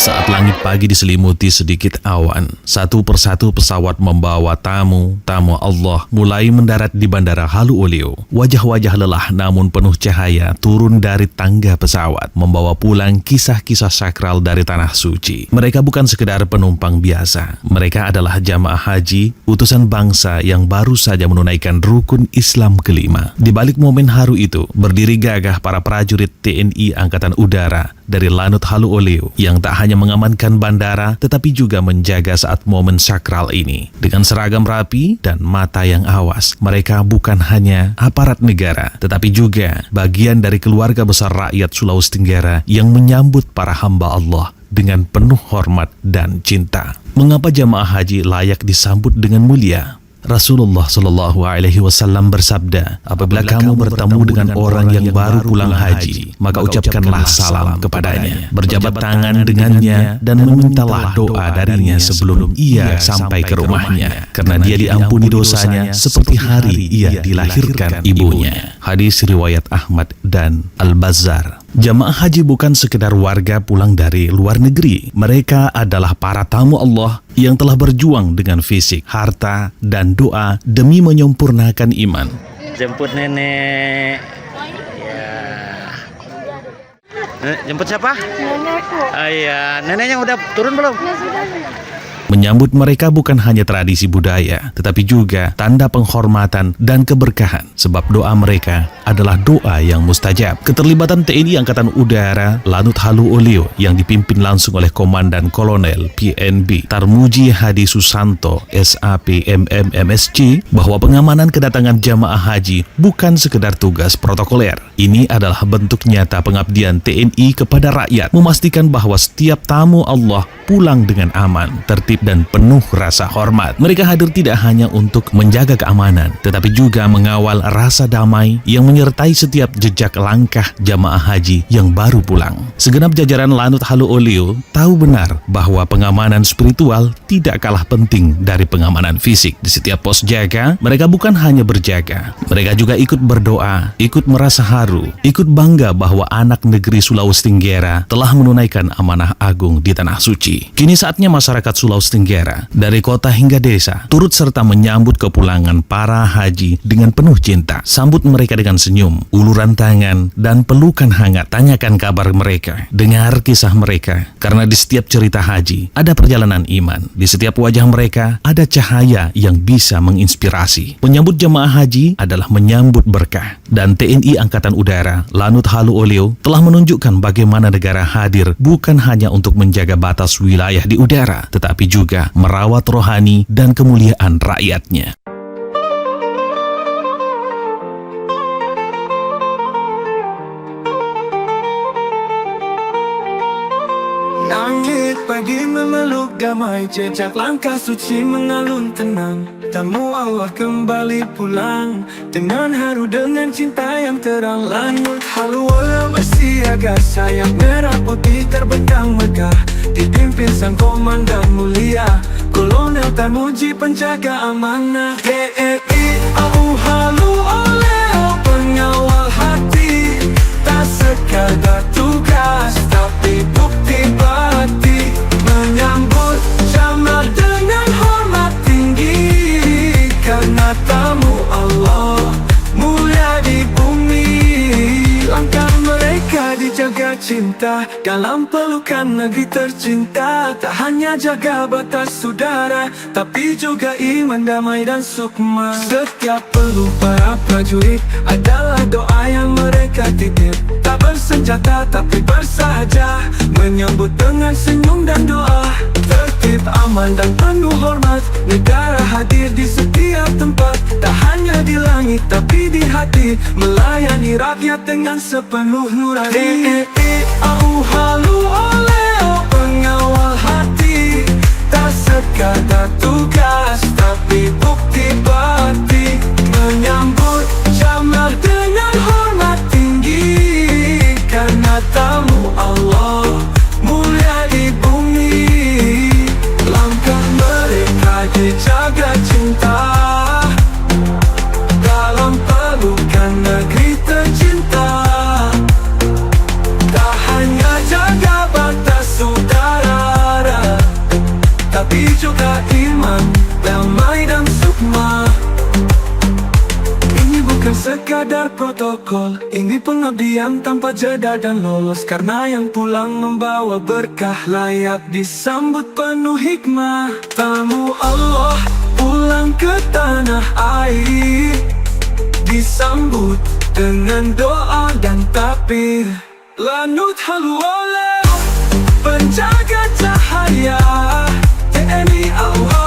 Saat langit pagi diselimuti sedikit awan, satu persatu pesawat membawa tamu Allah mulai mendarat di Bandara Halu Oleo. Wajah-wajah lelah namun penuh cahaya turun dari tangga pesawat, membawa pulang kisah-kisah sakral dari Tanah Suci. Mereka bukan sekedar penumpang biasa. Mereka adalah jamaah haji, utusan bangsa yang baru saja menunaikan rukun Islam kelima. Di balik momen haru itu, berdiri gagah para prajurit TNI Angkatan Udara dari Lanut Halu Oleo yang tak hanya mengamankan bandara tetapi juga menjaga saat momen sakral ini. Dengan seragam rapi dan mata yang awas, mereka bukan hanya aparat negara tetapi juga bagian dari keluarga besar rakyat Sulawesi Tenggara yang menyambut para hamba Allah dengan penuh hormat dan cinta. Mengapa jamaah haji layak disambut dengan mulia? Rasulullah Shallallahu Alaihi Wasallam bersabda, apabila kamu bertemu dengan orang yang baru pulang haji, maka ucapkanlah salam kepadanya, berjabat tangan dengannya dan memintalah doa darinya sebelum ia sampai ke rumahnya, karena dia diampuni dosanya seperti hari ia dilahirkan ibunya. Hadis riwayat Ahmad dan Al-Bazzar. Jamaah haji bukan sekedar warga pulang dari luar negeri. Mereka adalah para tamu Allah yang telah berjuang dengan fisik, harta, dan doa demi menyempurnakan iman. Jemput nenek. Ya. Jemput siapa? Nenekku. Iya, neneknya udah turun belum? Ya sudah. Menyambut mereka bukan hanya tradisi budaya, tetapi juga tanda penghormatan dan keberkahan, sebab doa mereka adalah doa yang mustajab. Keterlibatan TNI Angkatan Udara Lanut Halu Oleo yang dipimpin langsung oleh Komandan Kolonel PNB Tarmuji Hadi Susanto SAP MMMSC bahwa pengamanan kedatangan jamaah haji bukan sekedar tugas protokoler. Ini adalah bentuk nyata pengabdian TNI kepada rakyat, memastikan bahwa setiap tamu Allah pulang dengan aman, tertib dan penuh rasa hormat. Mereka hadir tidak hanya untuk menjaga keamanan, tetapi juga mengawal rasa damai yang menyertai setiap jejak langkah jamaah haji yang baru pulang. Segenap jajaran Lanut Halu Oleo tahu benar bahwa pengamanan spiritual tidak kalah penting dari pengamanan fisik. Di setiap pos jaga, mereka bukan hanya berjaga, mereka juga ikut berdoa, ikut merasa haru, ikut bangga bahwa anak negeri Sulawesi Tenggara telah menunaikan amanah agung di Tanah Suci. Kini saatnya masyarakat Sulawesi Tenggara, dari kota hingga desa, turut serta menyambut kepulangan para haji dengan penuh cinta. Sambut mereka dengan senyum, uluran tangan, dan pelukan hangat. Tanyakan kabar mereka, dengar kisah mereka, karena di setiap cerita haji ada perjalanan iman. Di setiap wajah mereka ada cahaya yang bisa menginspirasi. Menyambut jemaah haji adalah menyambut berkah, dan TNI Angkatan Udara Lanut Halu Oleo telah menunjukkan bagaimana negara hadir bukan hanya untuk menjaga batas wilayah di udara, tetapi juga merawat rohani dan kemuliaan rakyatnya. Langit pagi memeluk damai, jejak langkah suci mengalun tenang. Tamu Allah kembali pulang dengan haru, dengan cinta yang terang. Lanut Halu Oleo bersiaga, sayap merah putih terbentang megah, dipimpin sang komandan mulia Kolonel Tarmuji penjaga amanah. TNI AU Halu Oleo pengawal hati, tak sekadar tugas tapi bukti bakti, menyambut jamal dengan hormat tinggi, karena tamu Allah mulia di bumi. Langkah mereka dijaga cinta dalam pelukan negeri tercinta. Tak hanya jaga batas udara, tapi juga iman, damai dan sukma. Setiap peluh para prajurit adalah doa yang mereka titip. Tak bersenjata tapi bersahaja, menyambut dengan senyum dan doa. Tertib, aman dan penuh hormat, negara hadir di setiap tempat. Tak hanya di langit tapi di hati, melayani rakyat dengan sepenuh nurani. TNI AU Halu Oleo pengawal hati, tak sekadar tugas tapi bukti bakti, menyambut jamal dengan hormat tinggi, karena tamu Allah mulia di bumi. Langkah mereka dijaga cinta dalam pelukan negeri tercinta. Tak hanya jaga batas udara, melanggar protokol. Ini pengabdian tanpa jeda dan lolos, karena yang pulang membawa berkah, layak disambut penuh hikmah. Tamu Allah pulang ke tanah air, disambut dengan doa dan takbir. Lanut halu oleh penjaga cahaya TNI Allah.